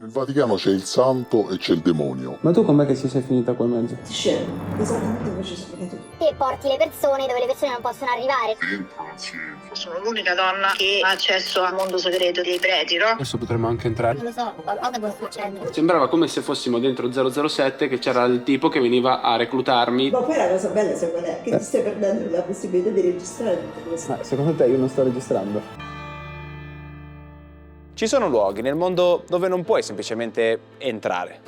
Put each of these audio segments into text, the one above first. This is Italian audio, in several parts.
Nel Vaticano c'è il santo e c'è il demonio. Ma tu com'è che ci sei finita qua in mezzo? Scemo, esattamente come ci sei spiegato tu. Te porti le persone dove le persone non possono arrivare. Sono l'unica donna che ha accesso al mondo segreto dei preti, no? Adesso potremmo anche entrare. Non lo so, qualcosa può succedere. Sembrava come se fossimo dentro 007, che c'era il tipo che veniva a reclutarmi. Ma poi la cosa bella sai qual è? Che ti stai perdendo la possibilità di registrare tutte queste cose. Ma secondo te io non sto registrando? Ci sono luoghi nel mondo dove non puoi semplicemente entrare.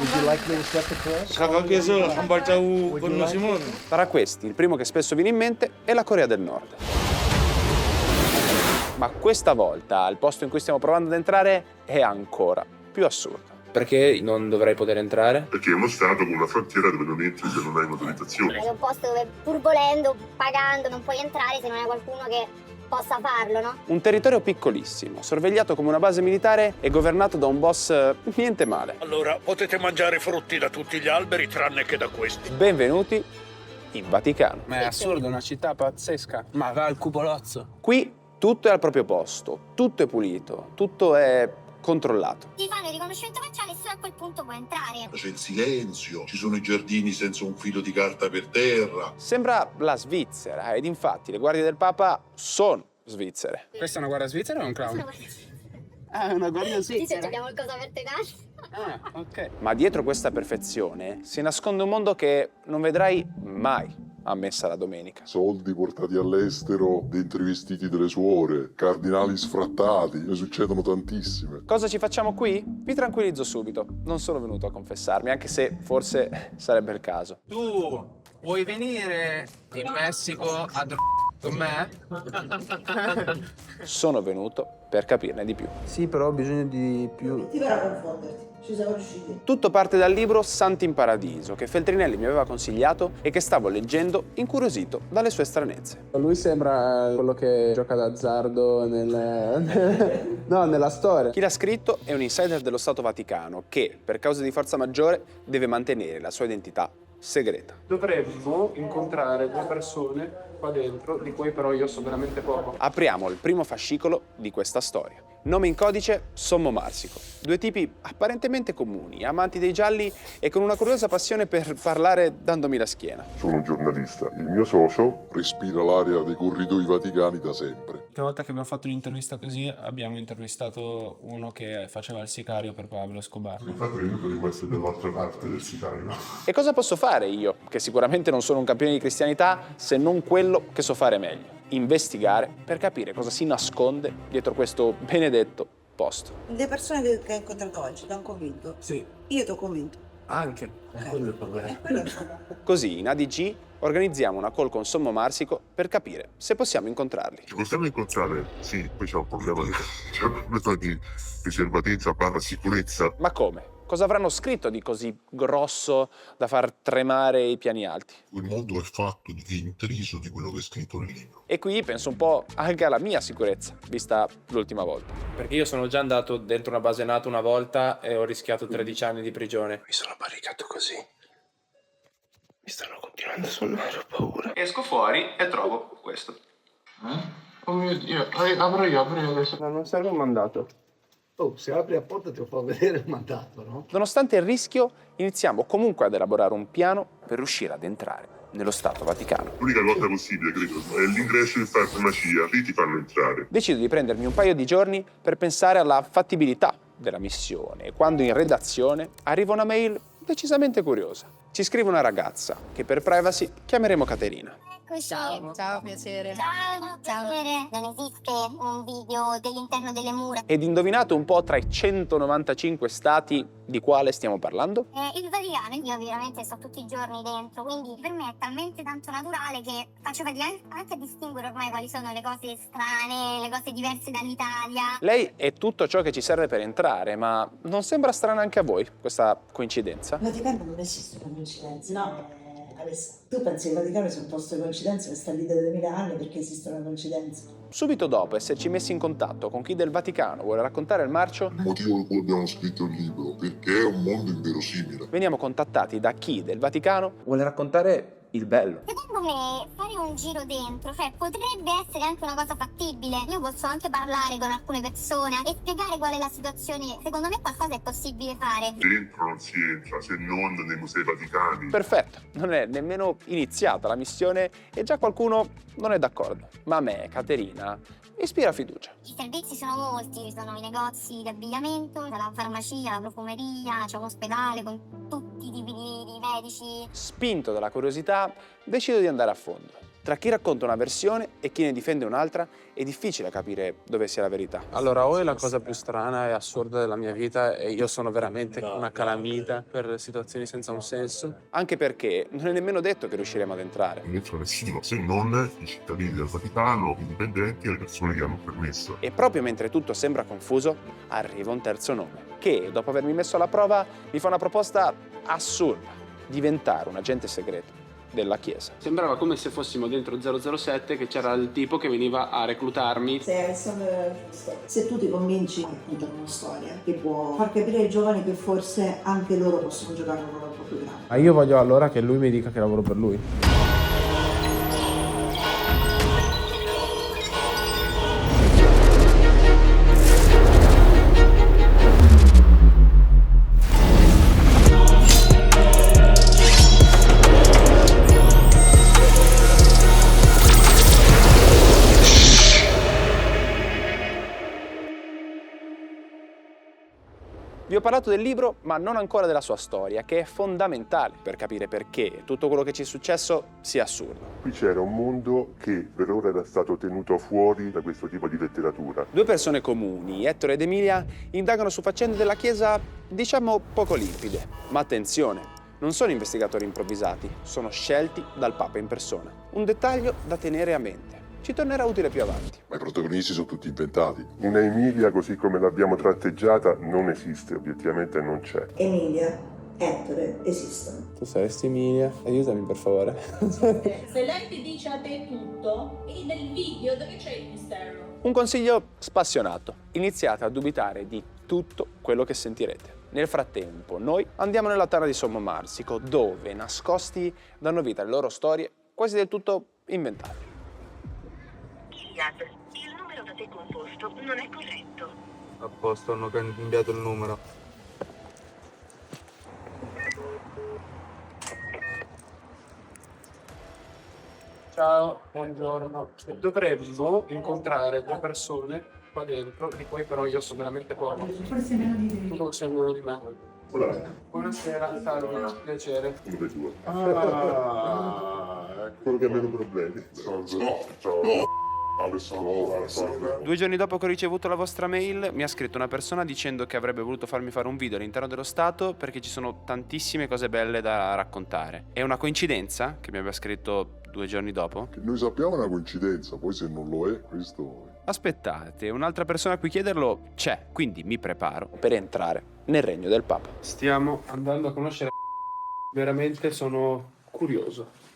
Tra questi, il primo che spesso viene in mente è la Corea del Nord. Ma questa volta, il posto in cui stiamo provando ad entrare è ancora più assurdo. Perché non dovrei poter entrare? Perché è uno stato con una frontiera dove non entri se non hai un'autorizzazione. È un posto dove pur volendo, pagando, non puoi entrare se non hai qualcuno che possa farlo, no? Un territorio piccolissimo, sorvegliato come una base militare e governato da un boss niente male. Allora, potete mangiare frutti da tutti gli alberi tranne che da questi. Benvenuti in Vaticano. Ma è assurdo, è una città pazzesca. Ma va al cupolozzo. Qui tutto è al proprio posto, tutto è pulito, tutto è controllato. Ti fanno il riconoscimento facciale e solo a quel punto puoi entrare. C'è il silenzio, ci sono i giardini senza un filo di carta per terra. Sembra la Svizzera ed infatti le guardie del Papa sono svizzere. Questa è una guardia svizzera o è un clown? Ah, è una guardia Sì, se svizzera? abbiamo qualcosa per te dare. Ah, ok. Ma dietro questa perfezione si nasconde un mondo che non vedrai mai a messa la domenica. Soldi portati all'estero dentro i vestiti delle suore, cardinali sfrattati, ne succedono tantissime. Cosa ci facciamo qui? Vi tranquillizzo subito, non sono venuto a confessarmi, anche se forse sarebbe il caso. Tu vuoi venire in Messico a con me? Sono venuto per capirne di più. Sì, però ho bisogno di più. Ti verrà a confonderti, ci siamo riusciti. Tutto parte dal libro Santi in Paradiso, che Feltrinelli mi aveva consigliato e che stavo leggendo incuriosito dalle sue stranezze. Lui sembra quello che gioca d'azzardo no, nella storia. Chi l'ha scritto è un insider dello Stato Vaticano che, per causa di forza maggiore, deve mantenere la sua identità segreta. Dovremmo incontrare due persone qua dentro, di cui però io so veramente poco. Apriamo il primo fascicolo di questa storia. Nome in codice Sommo Marsico. Due tipi apparentemente comuni, amanti dei gialli e con una curiosa passione per parlare dandomi la schiena. Sono un giornalista, il mio socio respira l'aria dei corridoi vaticani da sempre. L'ultima volta che abbiamo fatto un'intervista così abbiamo intervistato uno che faceva il sicario per Pablo Escobar. Infatti io devo essere dall'altra parte del sicario. E cosa posso fare io, che sicuramente non sono un campione di cristianità, se non quello che so fare meglio? Investigare per capire cosa si nasconde dietro questo benedetto posto. Le persone che hai incontrato oggi ti hanno convinto? Sì, Io ti ho convinto. anche. Quello è il problema. Così in ADG organizziamo una call con Sommo Marsico per capire se possiamo incontrarli. Ci possiamo incontrare? Sì, poi c'è un problema di riservatezza barra sicurezza. Ma come? Cosa avranno scritto di così grosso da far tremare i piani alti? Il mondo è fatto di intriso di quello che è scritto nel libro. E qui penso un po' anche alla mia sicurezza, vista l'ultima volta. Perché io sono già andato dentro una base NATO una volta e ho rischiato 13 anni di prigione. Mi sono barricato così. Mi stanno continuando a suonare, ho paura. Esco fuori e trovo questo. Oh mio Dio, apro io adesso. No, non serve un mandato. Oh, se apri la porta ti fa vedere il mandato, no? Nonostante il rischio, iniziamo comunque ad elaborare un piano per riuscire ad entrare nello Stato Vaticano. L'unica cosa possibile, credo, è l'ingresso in farmacia, lì ti fanno entrare. Decido di prendermi un paio di giorni per pensare alla fattibilità della missione e quando in redazione arriva una mail decisamente curiosa. Ci scrive una ragazza che per privacy chiameremo Caterina. Eccoci. Ciao, piacere. Ciao, piacere. Non esiste un video dell'interno delle mura. Ed indovinate un po' tra i 195 stati di quale stiamo parlando? Il Vaticano, io veramente sto tutti i giorni dentro, quindi per me è talmente tanto naturale che faccio fatica anche a distinguere ormai quali sono le cose strane, le cose diverse dall'Italia. Lei è tutto ciò che ci serve per entrare, ma non sembra strana anche a voi questa coincidenza? Il Vaticano non esiste per coincidenze, no? Alessandro, tu pensi che il Vaticano sia un posto di coincidenze che sta lì da 2000 anni perché esistono coincidenze? Subito dopo esserci messi in contatto con chi del Vaticano vuole raccontare il marcio, Il motivo per cui abbiamo scritto il libro, perché è un mondo inverosimile. veniamo contattati da chi del Vaticano Vuole raccontare il bello. Secondo me fare un giro dentro, cioè potrebbe essere anche una cosa fattibile. Io posso anche parlare con alcune persone e spiegare qual è la situazione. Secondo me qualcosa è possibile fare. Dentro non si entra se non nei Musei Vaticani. Perfetto, non è nemmeno iniziata la missione e già qualcuno non è d'accordo. Ma a me, Caterina, ispira fiducia. I servizi sono molti, ci sono i negozi di abbigliamento, dalla farmacia, la profumeria, c'è un ospedale con tutti i tipi di medici. Spinto dalla curiosità, decido di andare a fondo. Tra chi racconta una versione e chi ne difende un'altra è difficile capire dove sia la verità. Allora, o è la cosa più strana e assurda della mia vita e io sono veramente una calamita per situazioni senza un senso. Anche perché non è nemmeno detto che riusciremo ad entrare. Non entra nessuno se non i cittadini del Vaticano, i dipendenti e le persone che hanno permesso. E proprio mentre tutto sembra confuso, arriva un terzo nome, che, dopo avermi messo alla prova, mi fa una proposta assurda: diventare un agente segreto della Chiesa. Sembrava come se fossimo dentro 007, che c'era il tipo che veniva a reclutarmi. Se hai il sogno giusto, se tu ti convinci, raccontano una storia che può far capire ai giovani che forse anche loro possono giocare un ruolo un po' più grande. Ma io voglio allora che lui mi dica che lavoro per lui. Vi ho parlato del libro, ma non ancora della sua storia, che è fondamentale per capire perché tutto quello che ci è successo sia assurdo. Qui c'era un mondo che per ora era stato tenuto fuori da questo tipo di letteratura. Due persone comuni, Ettore ed Emilia, indagano su faccende della Chiesa, diciamo, poco limpide. Ma attenzione, non sono investigatori improvvisati, sono scelti dal Papa in persona. Un dettaglio da tenere a mente. Ci tornerà utile più avanti. Ma i protagonisti sono tutti inventati. Una Emilia così come l'abbiamo tratteggiata non esiste, obiettivamente non c'è. Emilia, Ettore esistono. Tu saresti Emilia? Aiutami per favore. Se lei ti dice a te tutto, e nel video dove c'è il mistero? Un consiglio spassionato: iniziate a dubitare di tutto quello che sentirete. Nel frattempo, noi andiamo nella tana di Sommo Marsico, dove, nascosti, danno vita alle loro storie quasi del tutto inventate. Il numero da te composto non è corretto. A posto, hanno cambiato il numero. Ciao, buongiorno. Dovremmo incontrare due persone qua dentro, di cui però io so veramente poco. Forse meno di te. Tu non sei uno di me. Buonasera, salve, piacere. Uno dei due. Quello che ha meno problemi. Ciao. Alessandro. 2 giorni dopo che ho ricevuto la vostra mail, mi ha scritto una persona dicendo che avrebbe voluto farmi fare un video all'interno dello Stato perché ci sono tantissime cose belle da raccontare. È una coincidenza che mi abbia scritto 2 giorni dopo? Che noi sappiamo è una coincidenza, poi se non lo è, questo... Aspettate, un'altra persona a cui chiederlo c'è, quindi mi preparo per entrare nel regno del Papa. Stiamo andando a conoscere. Veramente sono curioso.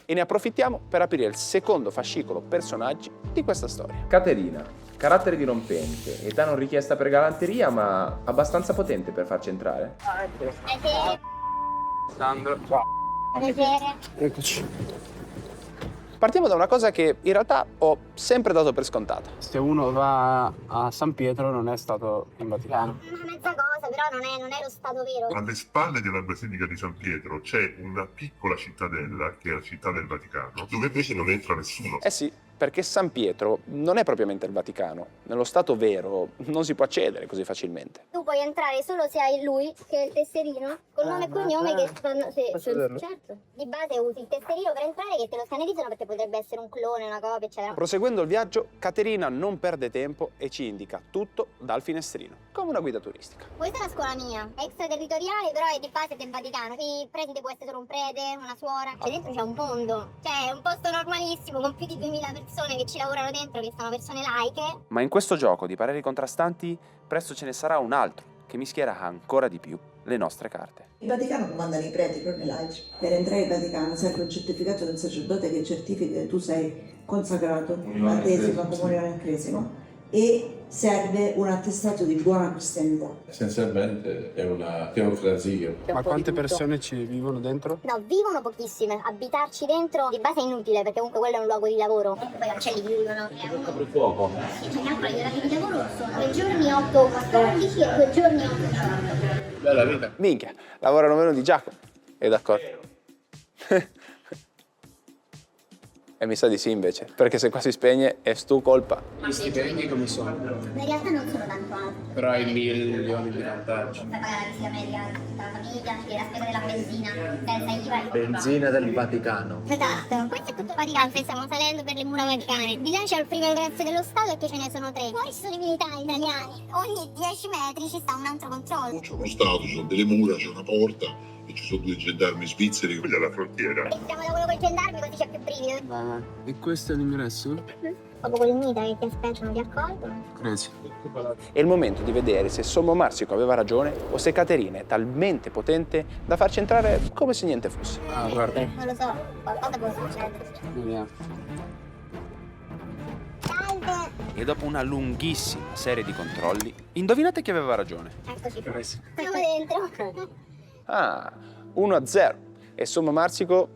E ne approfittiamo per aprire il secondo fascicolo personaggi di questa storia. Caterina, carattere dirompente, età non richiesta per galanteria, ma abbastanza potente per farci entrare. Sandro. Eccoci. Partiamo da una cosa che in realtà ho sempre dato per scontata. Se uno va a San Pietro non è stato in Vaticano. Una mezza cosa, però non è lo stato vero. Alle spalle della Basilica di San Pietro c'è una piccola cittadella, che è la città del Vaticano, dove invece non entra nessuno. Eh sì, perché San Pietro non è propriamente il Vaticano. Nello Stato vero non si può accedere così facilmente. Tu puoi entrare solo se hai lui, che è il tesserino, col nome e cognome che fanno... certo. Di base usi il tesserino per entrare che te lo scannerizzano perché potrebbe essere un clone, una copia, eccetera. Proseguendo il viaggio, Caterina non perde tempo e ci indica tutto dal finestrino, come una guida turistica. Questa è la scuola mia, è extraterritoriale, però è di base del Vaticano. Il preside può essere solo un prete, una suora. Cioè dentro c'è un mondo, cioè è un posto normalissimo con più di 2000 persone che ci lavorano dentro, che sono persone laiche. Ma in questo gioco di pareri contrastanti, presto ce ne sarà un altro che mischierà ancora di più le nostre carte. Il Vaticano comandano i preti, non i laici. Per entrare in Vaticano serve un certificato del sacerdote che certifica che tu sei consacrato, battesimo, comunione e cresimo, e serve un attestato di buona cristianità. Essenzialmente è una teocrazia. Ma quante persone ci vivono dentro? No, vivono pochissime. Abitarci dentro di base è inutile perché comunque quello è un luogo di lavoro. Poi i cancelli chiudono. Apre fuoco. Sì, cioè calcola, gli orari di lavoro sono 2 giorni 8-14 e 2 giorni 8-18. Bella vita. Minchia, lavorano meno di Giacomo. È d'accordo? E mi sa di sì invece, perché se qua si spegne è stu colpa. Gli stipendi come sono? In realtà non sono tanto alti. Però hai milioni di vantaggi. Per pagare la visita medica a tutta la famiglia, e la spesa della benzina, senza IVA. Benzina del Vaticano. Esatto, questo è tutto Vaticano, stiamo salendo per le mura vaticane. Di là c'è il primo ingresso dello Stato e che ce ne sono 3. Fuori ci sono i militari italiani. Ogni 10 metri ci sta un altro controllo. C'è uno stato, ci sono delle mura, c'è una porta e ci sono 2 gendarmi svizzeri quelli alla frontiera. Siamo da quello col gendarmi così c'è più brivido. E questo è l'ingresso? Proprio con il mita che ti aspettano, ti accolgono. Grazie. È il momento di vedere se Sommo Marsico aveva ragione o se Caterina è talmente potente da farci entrare come se niente fosse. Ah, guarda. Non lo so, qualcosa può succedere. Vediamo. Salve! E dopo una lunghissima serie di controlli, indovinate chi aveva ragione? Eccoci qua. Grazie. Siamo dentro. Ah, 1-0. E Sommo Marsico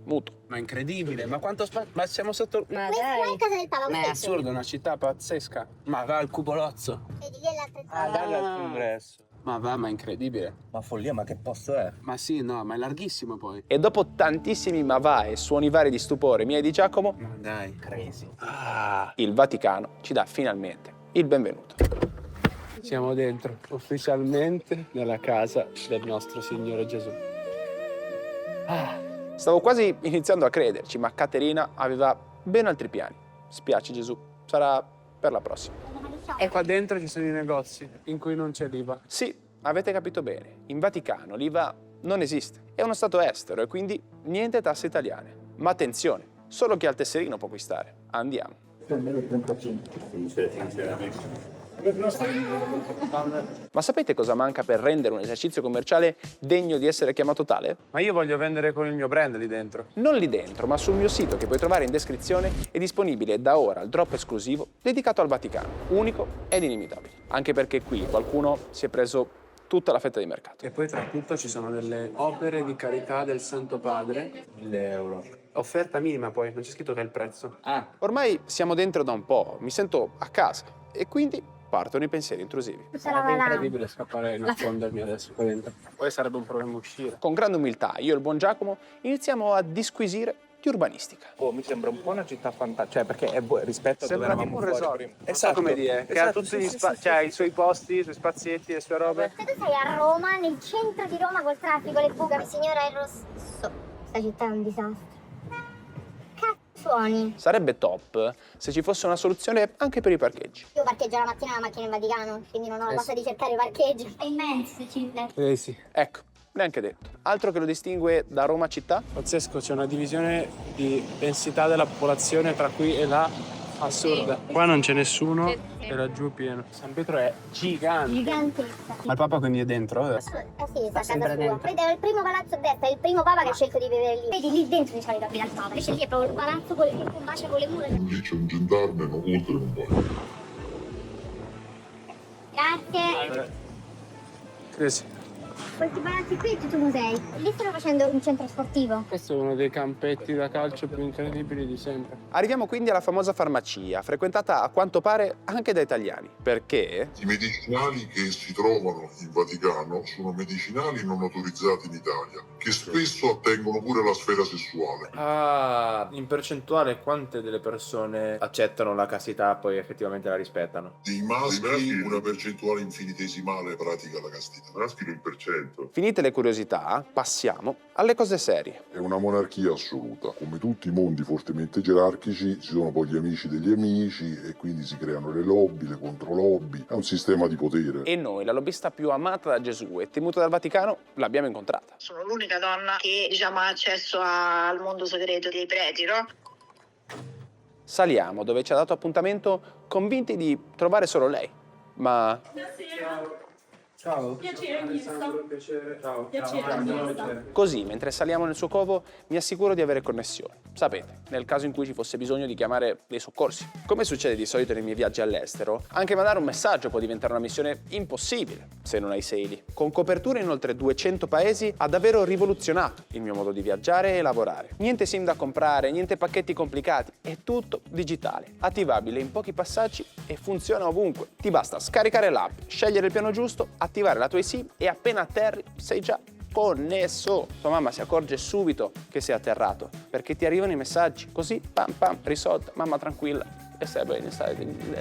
muto. Ma incredibile, ma quanto spazio? Ma siamo sotto... Questa è la casa del Papa. Ma è assurdo, una città pazzesca. Ma va al cubolozzo. Vedi, lì è l'altro Ingresso. Ma va, ma è incredibile. Ma follia, ma che posto è? Ma sì, no, ma è larghissimo poi. E dopo tantissimi ma va e suoni vari di stupore miei di Giacomo, Ma dai. Crazy. il Vaticano ci dà finalmente il benvenuto. Siamo dentro ufficialmente nella casa del nostro Signore Gesù. Stavo quasi iniziando a crederci, ma Caterina aveva ben altri piani. Spiace Gesù, sarà per la prossima. E qua dentro ci sono i negozi in cui non c'è l'IVA. Sì, avete capito bene, in Vaticano l'IVA non esiste. È uno stato estero e quindi niente tasse italiane. Ma attenzione, solo chi ha il tesserino può acquistare. Andiamo. Ma sapete cosa manca per rendere un esercizio commerciale degno di essere chiamato tale? Ma io voglio vendere con il mio brand lì dentro. Non lì dentro, ma sul mio sito che puoi trovare in descrizione è disponibile da ora il drop esclusivo dedicato al Vaticano, unico ed inimitabile. Anche perché qui qualcuno si è preso tutta la fetta di mercato. E poi tra tutto ci sono delle opere di carità del Santo Padre. 1.000 euro. Offerta minima poi, non c'è scritto che è il prezzo. Ormai siamo dentro da un po', mi sento a casa e quindi partono i pensieri intrusivi. Sarebbe incredibile scappare e nascondermi adesso qua dentro. Poi sarebbe un problema uscire. Con grande umiltà, io e il buon Giacomo iniziamo a disquisire di urbanistica. Oh, mi sembra un po' una città fantastica, cioè perché è rispetto a dove Sembra eravamo tipo un fuori resort. prima. Esatto, come dire, che ha tutti gli spazi, cioè i suoi posti, i suoi spazietti, le sue robe. Se tu sei a Roma, nel centro di Roma col traffico, le buche, signora, è rosso. Questa città è un disastro. Suoni. Sarebbe top se ci fosse una soluzione anche per i parcheggi. Io parcheggio la mattina la macchina in Vaticano, quindi non ho la cosa di cercare i parcheggi. È immenso, Cille. Sì. Ecco, neanche detto. Altro che lo distingue da Roma città? Pazzesco, c'è una divisione di densità della popolazione tra qui e là assurda. Qua non c'è nessuno e laggiù è pieno. San Pietro è gigante. Gigantesca. Ma il Papa quindi è dentro? Eh sì, sta a casa sempre sua. dentro. Vedi, è il primo palazzo a destra, è il primo Papa che ha scelto di vivere lì. Vedi, lì dentro di solito abita il Papa, invece lì è proprio il palazzo che combacia con le mura. Lì c'è un gendarme, ma oltre non va. Grazie. Sì. Questi palazzi qui e tu musei. Lì stanno facendo un centro sportivo. Questo è uno dei campetti da calcio più incredibili di sempre. Arriviamo quindi alla famosa farmacia, frequentata a quanto pare anche da italiani. Perché? I medicinali che si trovano in Vaticano sono medicinali non autorizzati in Italia, che spesso attengono pure alla sfera sessuale. Ah, in percentuale quante delle persone accettano la castità e poi effettivamente la rispettano? Dei maschi una percentuale infinitesimale pratica la castità. Maschi l'1%. Finite le curiosità, passiamo alle cose serie. È una monarchia assoluta. Come tutti i mondi fortemente gerarchici, ci sono poi gli amici degli amici e quindi si creano le lobby, le controlobby. È un sistema di potere. E noi, la lobbista più amata da Gesù e temuta dal Vaticano, l'abbiamo incontrata. Sono l'unica donna che, diciamo, ha accesso al mondo segreto dei preti, no? Saliamo dove ci ha dato appuntamento convinti di trovare solo lei. Ma Ciao. Piacere, Alessandro. Piacere. Ciao. Piacere, Alessandro. Così, mentre saliamo nel suo covo, mi assicuro di avere connessione. Sapete, nel caso in cui ci fosse bisogno di chiamare dei soccorsi. Come succede di solito nei miei viaggi all'estero, anche mandare un messaggio può diventare una missione impossibile se non hai Saily. Con copertura in oltre 200 paesi ha davvero rivoluzionato il mio modo di viaggiare e lavorare. Niente SIM da comprare, niente pacchetti complicati, è tutto digitale, attivabile in pochi passaggi e funziona ovunque. Ti basta scaricare l'app, scegliere il piano giusto, attivare la tua eSIM e appena atterri sei già connesso. Tua mamma si accorge subito che sei atterrato perché ti arrivano i messaggi, così pam pam, risolta, mamma tranquilla. E stai bene, stai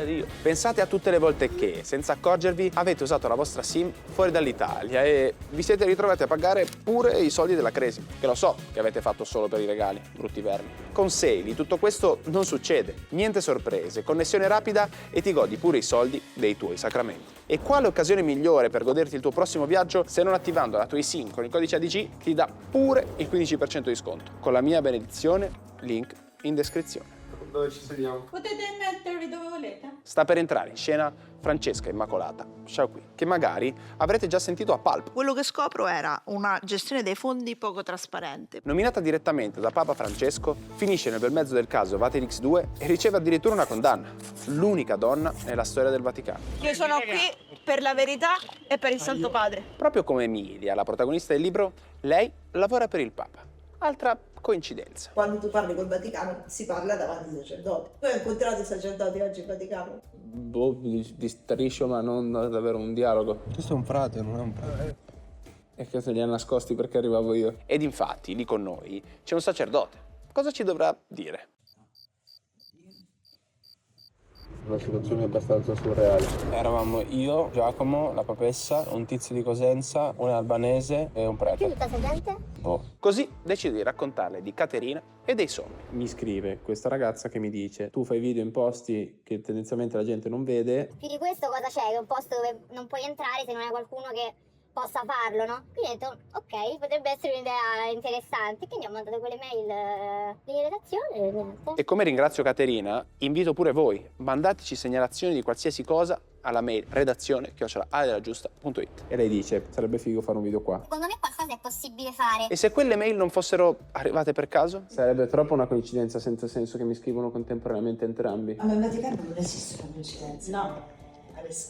Dio. Pensate a tutte le volte che, senza accorgervi, avete usato la vostra SIM fuori dall'Italia e vi siete ritrovati a pagare pure i soldi della crisi, che lo so che avete fatto solo per i regali, brutti vermi. Con Saily tutto questo non succede, niente sorprese, connessione rapida e ti godi pure i soldi dei tuoi sacramenti. E quale occasione migliore per goderti il tuo prossimo viaggio se non attivando la tua eSIM con il codice ADG che ti dà pure il 15% di sconto. Con la mia benedizione, link in descrizione. Dove ci sediamo? Potete mettervi dove volete. Sta per entrare in scena Francesca Immacolata Sciauqui, che magari avrete già sentito a Pulp. Quello che scopro era una gestione dei fondi poco trasparente. Nominata direttamente da Papa Francesco, finisce nel bel mezzo del caso Vatilix 2 e riceve addirittura una condanna. L'unica donna nella storia del Vaticano. Io sono qui per la verità e per il Santo Padre. Proprio come Emilia, la protagonista del libro, lei lavora per il Papa. Altra coincidenza. Quando tu parli col Vaticano si parla davanti ai sacerdoti. Tu hai incontrato i sacerdoti oggi in Vaticano? Boh, di striscio, ma non davvero un dialogo. Questo è un frate, non è un prete. E che se li ha nascosti perché arrivavo io. Ed infatti, lì con noi, c'è un sacerdote. Cosa ci dovrà dire? Una situazione abbastanza surreale. Eravamo io, Giacomo, la papessa, un tizio di Cosenza, un albanese e un prete. Che tutta questa gente? Boh. Così decido di raccontarle di Caterina e dei sogni. Mi scrive questa ragazza che mi dice: tu fai video in posti che tendenzialmente la gente non vede. Più di questo cosa c'è? Che è un posto dove non puoi entrare se non hai qualcuno che possa farlo, no? Quindi ho detto, ok, potrebbe essere un'idea interessante. Quindi ho mandato quelle mail di redazione e niente. E come ringrazio Caterina, invito pure voi, mandateci segnalazioni di qualsiasi cosa alla mail redazione@aredelagiusta.it. E lei dice: sarebbe figo fare un video qua. Secondo me qualcosa è possibile fare. E se quelle mail non fossero arrivate per caso? Sarebbe troppo una coincidenza senza senso che mi scrivono contemporaneamente entrambi. Ma in Vaticano non esistono coincidenze. No.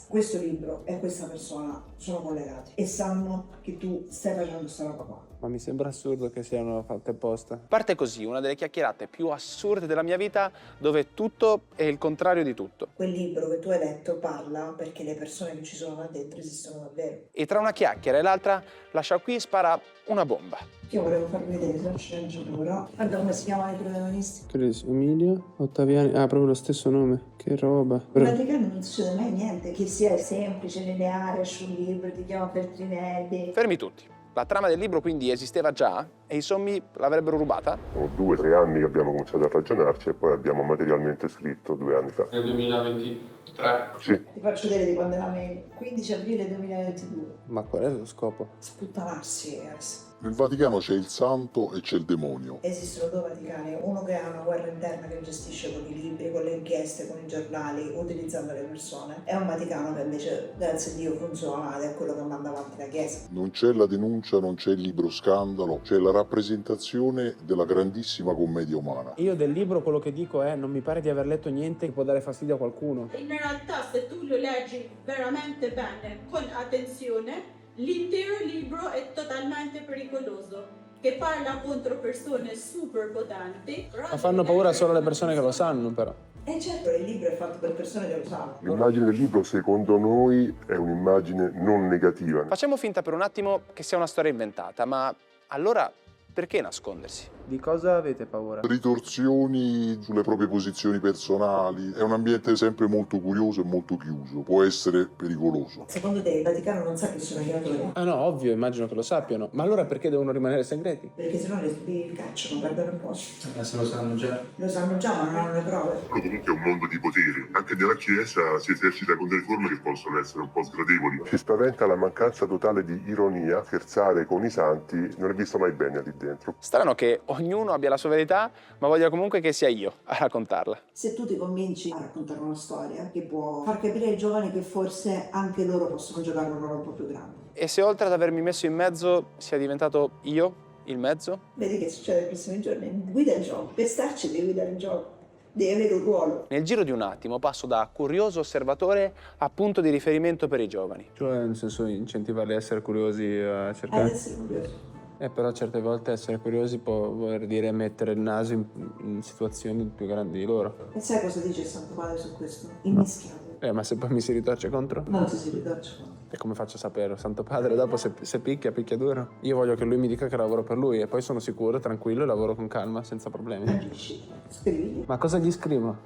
Questo libro e questa persona sono collegati e sanno che tu stai facendo questa roba qua. Ma mi sembra assurdo che siano fatte apposta. Parte così una delle chiacchierate più assurde della mia vita, dove tutto è il contrario di tutto. Quel libro che tu hai letto parla perché le persone che ci sono là dentro esistono davvero. E tra una chiacchiera e l'altra, la Sciauqui spara una bomba. Io volevo farvi vedere se sceneggiatura. Guarda come si chiamano i protagonisti. Emilia, Ottaviani, proprio lo stesso nome. Che roba. In Vaticano non succede mai niente, che sia semplice, lineare, sul libro, ti chiama Feltrinelli. Fermi tutti. La trama del libro quindi esisteva già e i sommi l'avrebbero rubata? Sono 2 o 3 anni che abbiamo cominciato a ragionarci e poi abbiamo materialmente scritto 2 anni fa. Nel 2023? Sì. Ti faccio vedere di quando è la mail. 15 aprile 2022. Ma qual è lo scopo? Sputtanarsi, ragazzi. Nel Vaticano c'è il santo e c'è il demonio. Esistono 2 Vaticani, uno che ha una guerra interna che gestisce con i libri, con le inchieste, con i giornali, utilizzando le persone, e un Vaticano che invece, grazie a Dio, funziona ed è quello che manda avanti la Chiesa. Non c'è la denuncia, non c'è il libro scandalo, c'è la rappresentazione della grandissima commedia umana. Io del libro quello che dico è: non mi pare di aver letto niente che può dare fastidio a qualcuno. In realtà, se tu lo leggi veramente bene, con attenzione, l'intero libro è totalmente pericoloso, che parla contro persone super potenti. Ma fanno paura solo le persone che lo sanno, però. E certo, il libro è fatto per persone che lo sanno. L'immagine del libro, secondo noi, è un'immagine non negativa. Facciamo finta per un attimo che sia una storia inventata, ma allora perché nascondersi? Di cosa avete paura? Ritorsioni sulle proprie posizioni personali. È un ambiente sempre molto curioso e molto chiuso. Può essere pericoloso. Secondo te il Vaticano non sa che sono gli autori? Ah no, ovvio, immagino che lo sappiano. Ma allora perché devono rimanere segreti? Perché sennò li cacciano, perdono il posto. Se lo sanno già. Lo sanno già, ma non hanno le prove. Comunque è un mondo di poteri. Anche nella Chiesa si esercita con delle forme che possono essere un po' sgradevoli. Si spaventa la mancanza totale di ironia. Scherzare con i santi non è visto mai bene lì dentro. Strano che ognuno abbia la sua verità, ma voglia comunque che sia io a raccontarla. Se tu ti convinci a raccontare una storia che può far capire ai giovani che forse anche loro possono giocare un ruolo un po' più grande. E se oltre ad avermi messo in mezzo sia diventato io il mezzo? Vedi che succede nei prossimi giorni? Guida il gioco. Per starci devi guidare il gioco. Devi avere un ruolo. Nel giro di un attimo passo da curioso osservatore a punto di riferimento per i giovani. Cioè, nel senso, incentivarli a essere curiosi, a cercare... Ad essere curioso. Però certe volte essere curiosi può voler dire mettere il naso in situazioni più grandi di loro. E sai cosa dice il Santo Padre su questo? Immischiato. Ma se poi mi si ritorce contro? Non ti si ritorce. E come faccio a saperlo? Santo Padre, dopo se picchia duro. Io voglio che lui mi dica che lavoro per lui e poi sono sicuro, tranquillo e lavoro con calma, senza problemi. Agisci. Scrivi. Ma cosa gli scrivo?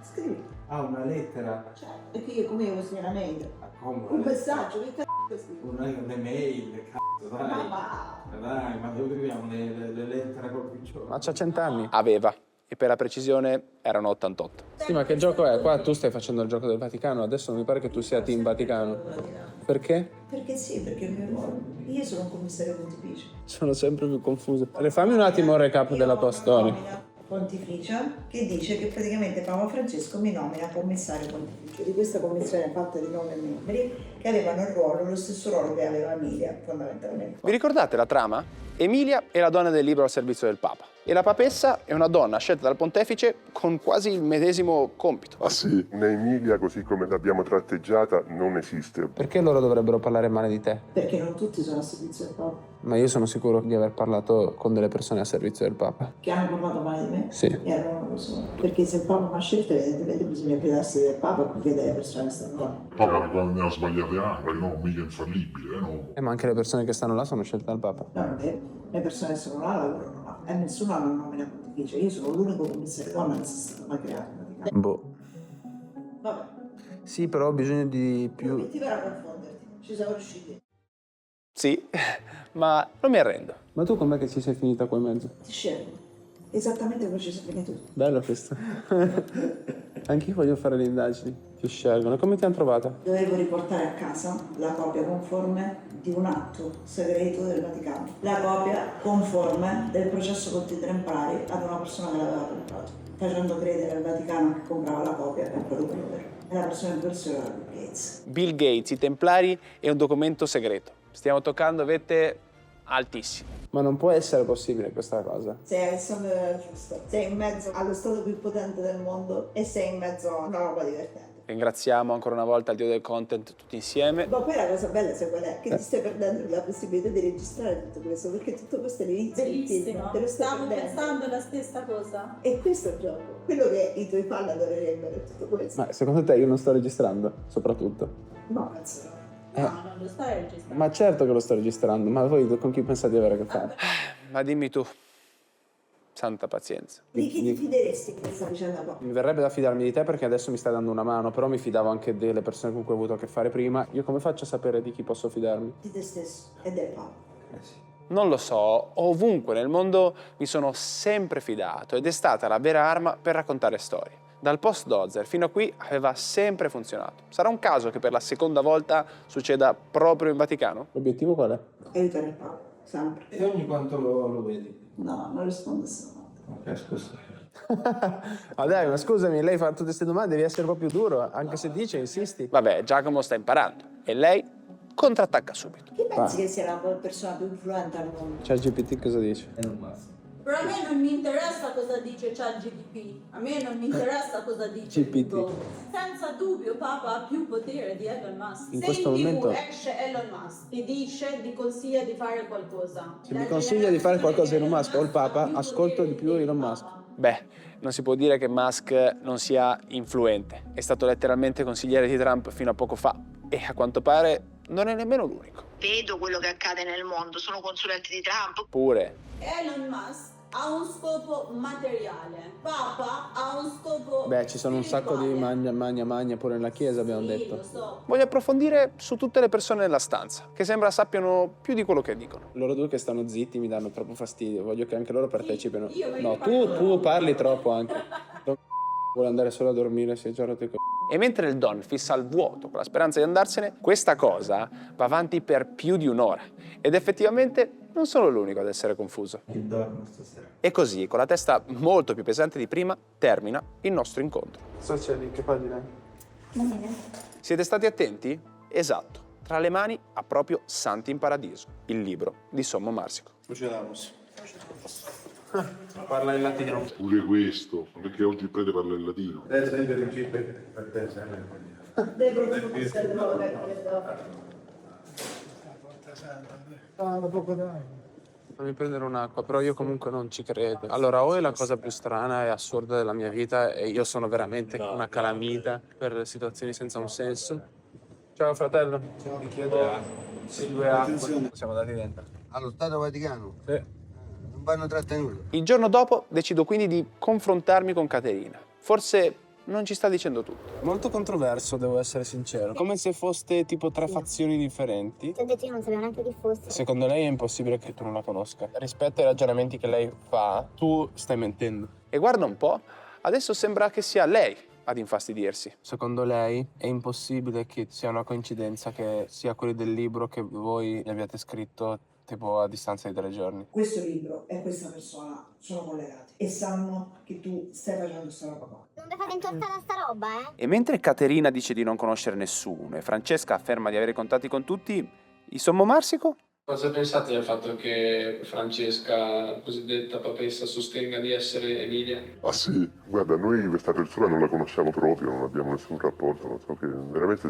Scrivi. Ah, una lettera? Cioè, perché io come io una mail. Come? Un messaggio, che cazzo scrivi? Un'email, cazzo, dai. Dai, ma dove scriviamo le lettere col piccione? Ma c'ha 100 anni. Aveva, e per la precisione erano 88. Sì, ma che gioco è? Qua tu stai facendo il gioco del Vaticano, adesso non mi pare che tu sia team Vaticano. Perché? Perché sì, perché io sono un commissario pontificio. Sono sempre più confuso. Fammi un attimo un recap della tua storia. Pontificia che dice che praticamente Papa Francesco mi nomina commissario pontificio di questa commissione fatta di 9 membri che avevano il ruolo, lo stesso ruolo che aveva Emilia fondamentalmente. Vi ricordate la trama? Emilia è la donna del libro al servizio del Papa e la papessa è una donna scelta dal pontefice con quasi il medesimo compito. Ah sì, una Emilia così come l'abbiamo tratteggiata non esiste. Perché loro dovrebbero parlare male di te? Perché non tutti sono a servizio del Papa. Ma io sono sicuro di aver parlato con delle persone a servizio del Papa. Che hanno parlato male di me? Sì. E allora non lo so. Perché se il Papa mi ha scelto, evidentemente bisogna fidarsi del Papa perché delle persone che stanno là. Il Papa quando ne ha sbagliate anche, no? Mica infallibile, no? Ma anche le persone che stanno là sono scelte dal Papa. No, non è vero. Le persone che sono là lavorano là. E nessuno ha una nomina pontificia. Io sono l'unico commissario donna che sia stato mai creato. Boh. Vabbè. Sì, però ho bisogno di più... Non ti verrà a confonderti. Ci siamo riusciti. Sì, ma non mi arrendo. Ma tu com'è che ci sei finita qua in mezzo? Ti scelgo. Esattamente come ci sei finito tu. Bello questo. Anch'io voglio fare le indagini. Ti scelgono. Come ti hanno trovata? Dovevo riportare a casa la copia conforme di un atto segreto del Vaticano. La copia conforme del processo con i templari ad una persona che l'aveva comprato, facendo credere al Vaticano che comprava la copia per quello che non era. E la persona in questione era Bill Gates. Bill Gates, i templari e un documento segreto. Stiamo toccando vette altissime. Ma non può essere possibile questa cosa. Sei Alessandro giusto. Sei in mezzo allo stato più potente del mondo e sei in mezzo a una roba divertente. Ringraziamo ancora una volta il dio del content tutti insieme. Ma poi la cosa bella sai qual è? Che ti stai perdendo la possibilità di registrare tutto questo, perché tutto questo è l'inizio del film. Te lo stai Stavo perdendo. pensando la stessa cosa. E questo è il gioco. Quello che i tuoi fan adorerebbero è tutto questo. Ma secondo te io non sto registrando, soprattutto? No, cazzo. No, non lo stai registrando. Ma certo che lo sto registrando, ma voi con chi pensate di avere a che fare? Ma dimmi tu, santa pazienza. Di chi ti fideresti in questa vicenda qua? Mi verrebbe da fidarmi di te perché adesso mi stai dando una mano, però mi fidavo anche delle persone con cui ho avuto a che fare prima. Io come faccio a sapere di chi posso fidarmi? Di te stesso e del Papa. Sì. Non lo so, ovunque nel mondo mi sono sempre fidato ed è stata la vera arma per raccontare storie. Dal post-Dozer fino a qui aveva sempre funzionato. Sarà un caso che per la seconda volta succeda proprio in Vaticano? L'obiettivo qual è? Aiutare il Papa, sempre. E ogni quanto lo vedi? No, non rispondo a questa domanda. Ok, scusa. Ma dai, ma scusami, lei fa tutte queste domande, devi essere un po' più duro, anche se dice, insisti. Vabbè, Giacomo sta imparando e lei contrattacca subito. Chi pensi che sia la persona più influente al mondo? C'è GPT cosa dice? Però a me non mi interessa cosa dice ChatGPT, a me non mi interessa cosa dice GPT. Google. Senza dubbio Papa ha più potere di Elon Musk. In Se questo in TV momento- esce Elon Musk, ti dice, ti consiglia di fare qualcosa. Se mi consiglia di fare qualcosa Elon Musk o il Papa, ascolto di più Elon Musk. Beh, non si può dire che Musk non sia influente. È stato letteralmente consigliere di Trump fino a poco fa e a quanto pare non è nemmeno l'unico. Vedo quello che accade nel mondo, sono consulenti di Trump. Pure. Elon Musk ha un scopo materiale, Papa ha un scopo Beh, ci sono un sacco di magna pure nella chiesa, abbiamo Sì, detto. lo so. Voglio approfondire su tutte le persone nella stanza, che sembra sappiano più di quello che dicono. Loro due che stanno zitti mi danno troppo fastidio, voglio che anche loro partecipino. io No, parlo tu parli troppo anche. Don vuole andare solo a dormire, si è già rotto i E mentre il Don fissa il vuoto con la speranza di andarsene, questa cosa va avanti per più di un'ora. Ed effettivamente non sono l'unico ad essere confuso. Chi dorme stasera? E così, con la testa molto più pesante di prima, termina il nostro incontro. Cosa c'è lì? Che pagina? Siete stati attenti? Esatto. Tra le mani ha proprio Santi in Paradiso, il libro di Sommo Marsico. Parla in latino. Pure questo, perché oggi il prete parla in latino. Fammi prendere un'acqua, però io comunque non ci credo. Allora, o è la cosa più strana e assurda della mia vita e io sono veramente una calamita per situazioni senza un senso. Ciao fratello. Ti chiedo due acque. Siamo andati dentro. Allo Stato Vaticano? Sì. Non vanno trattenuti. Il giorno dopo decido quindi di confrontarmi con Caterina. Forse non ci sta dicendo tutto. Molto controverso, devo essere sincero. Come se foste tipo tre fazioni differenti. Ti ho detto io non sapevo neanche chi fosse. Secondo lei è impossibile che tu non la conosca. Rispetto ai ragionamenti che lei fa, tu stai mentendo. E guarda un po', adesso sembra che sia lei ad infastidirsi. Secondo lei è impossibile che sia una coincidenza che sia quelli del libro che voi gli abbiate scritto tipo a distanza di 3 giorni. Questo libro e questa persona sono collegati e sanno che tu stai facendo questa roba qua. Non vi fate intortare a sta roba, E mentre Caterina dice di non conoscere nessuno e Francesca afferma di avere contatti con tutti, il Sommo Marsico? Cosa pensate del fatto che Francesca, cosiddetta papessa, sostenga di essere Emilia? Ah sì, guarda, noi questa persona non la conosciamo proprio, non abbiamo nessun rapporto, non so che, veramente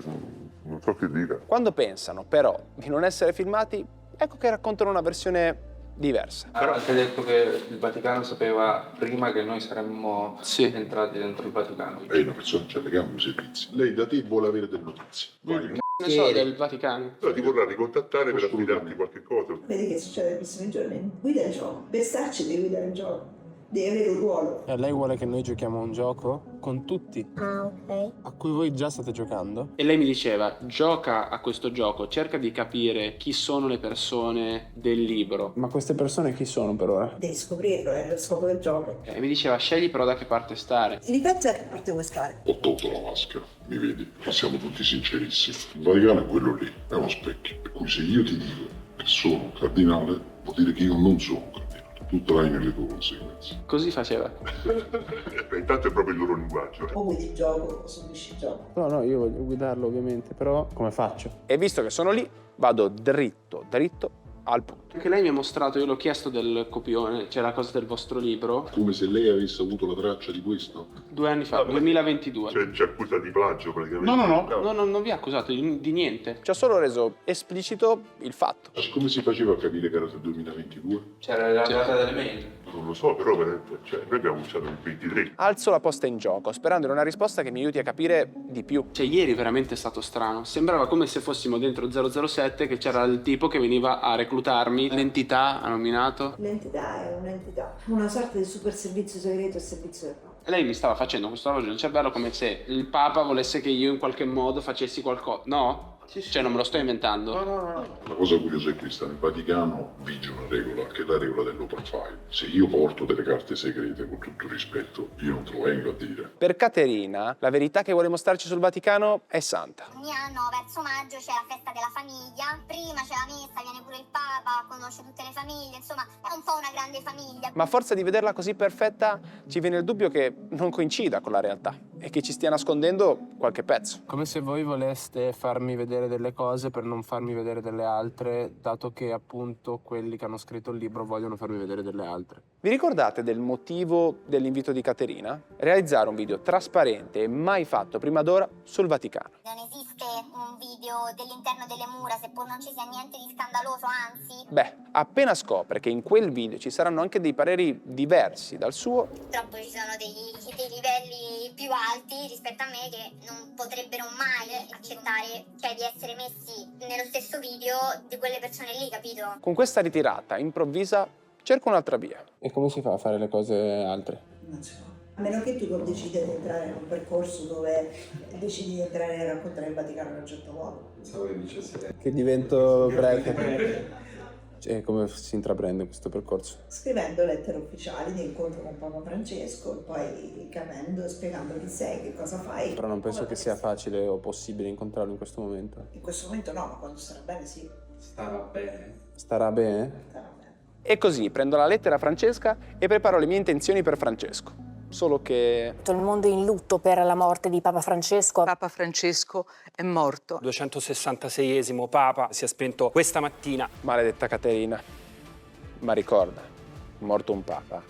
non so che dire. Quando pensano però di non essere filmati, ecco che raccontano una versione diversa. Però anche detto che il Vaticano sapeva prima che noi saremmo entrati dentro il Vaticano. È una persona che ha legame ai servizi. Lei da te vuole avere delle notizie. Ne so del Vaticano. Ti vorrà ricontattare per affidarti qualche cosa. Vedi che succede nei prossimi giorni? Guida il gioco. Per starci devi guidare il gioco. Devi avere un ruolo. E lei vuole che noi giochiamo a un gioco con tutti, Ah, ok. a cui voi già state giocando. E lei mi diceva, gioca a questo gioco, cerca di capire chi sono le persone del libro. Ma queste persone chi sono per ora? Devi scoprirlo, è lo scopo del gioco. E mi diceva, scegli però da che parte stare. Dipende da che parte vuoi stare. Ho tolto la maschera, mi vedi? E siamo tutti sincerissimi. Il Vaticano è quello lì, è uno specchio. Per cui se io ti dico che sono cardinale, vuol dire che io non sono cardinale. Tu trai nelle tue conseguenze. Così faceva. Intanto è proprio il loro linguaggio. O guidi il gioco o subisci il gioco. No, io voglio guidarlo ovviamente, però come faccio? E visto che sono lì, vado dritto al punto. Anche lei mi ha mostrato, io l'ho chiesto del copione, cioè la cosa del vostro libro. Come se lei avesse avuto la traccia di questo. 2 anni fa, 2022. Cioè, ci accusa di plagio praticamente. No, non vi ha accusato di niente. Ci ho solo reso esplicito il fatto. Come si faceva a capire che era del 2022? C'era la data delle mail. Non lo so, però veramente, noi abbiamo cominciato nel 23. Alzo la posta in gioco, sperando in una risposta che mi aiuti a capire di più. Cioè, ieri veramente è stato strano. Sembrava come se fossimo dentro 007, che c'era il tipo che veniva a reclutarmi. L'entità ha nominato. L'entità è un'entità, una sorta di super servizio segreto e servizio del Papa. Lei mi stava facendo questo lavaggio nel cervello come se il Papa volesse che io in qualche modo facessi qualcosa. No? Cioè, non me lo sto inventando. No. La cosa curiosa è questa, nel Vaticano vige una regola, che è la regola dell'open file. Se io porto delle carte segrete, con tutto il rispetto, io non te lo vengo a dire. Per Caterina, la verità che vuole mostrarci sul Vaticano è santa. Ogni anno verso maggio c'è la festa della famiglia, prima c'è la messa, viene pure il Papa, conosce tutte le famiglie, insomma è un po' una grande famiglia. Ma a forza di vederla così perfetta, ci viene il dubbio che non coincida con la realtà e che ci stia nascondendo qualche pezzo. Come se voi voleste farmi vedere delle cose per non farmi vedere delle altre, dato che appunto quelli che hanno scritto il libro vogliono farmi vedere delle altre. Vi ricordate del motivo dell'invito di Caterina? Realizzare un video trasparente e mai fatto prima d'ora sul Vaticano. Non esiste un video dell'interno delle mura, seppur non ci sia niente di scandaloso, anzi. Beh, appena scopre che in quel video ci saranno anche dei pareri diversi dal suo, Purtroppo ci sono dei livelli più alti rispetto a me che non potrebbero mai accettare, cioè di essere messi nello stesso video di quelle persone lì, capito? con questa ritirata improvvisa cerco un'altra via. E come si fa a fare le cose altre? Non si può. A meno che tu non decidi di entrare in un percorso dove decidi di entrare e raccontare il Vaticano in un certo modo. Pensavo che dicesse Che divento prete. E come si intraprende questo percorso? Scrivendo lettere ufficiali di incontro con Papa Francesco e poi capendo, spiegando chi sei, che cosa fai. Però non penso che sia facile o possibile incontrarlo in questo momento. In questo momento no, ma quando starà bene sì. Starà bene. Starà bene? Starà bene. E così prendo la lettera a Francesca e preparo le mie intenzioni per Francesco. Solo che... Tutto il mondo è in lutto per la morte di Papa Francesco. Papa Francesco è morto. 266esimo Papa si è spento questa mattina. Maledetta Caterina. Ma ricorda, morto un Papa,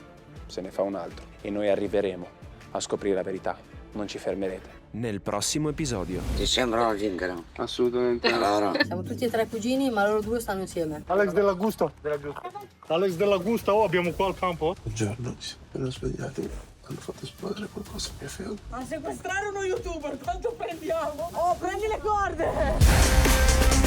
se ne fa un altro. E noi arriveremo a scoprire la verità. Non ci fermerete. Nel prossimo episodio. Ti sembrano zingaro? Assolutamente. Allora. Siamo tutti e tre cugini, ma loro due stanno insieme. Alex Della Gusta. Alex Della Gusta, oh, abbiamo qua al campo. Buongiorno, si sono appena svegliati. Hanno fatto esplodere qualcosa a mia fianco. A sequestrare uno youtuber, quanto prendiamo? Oh, prendi le corde!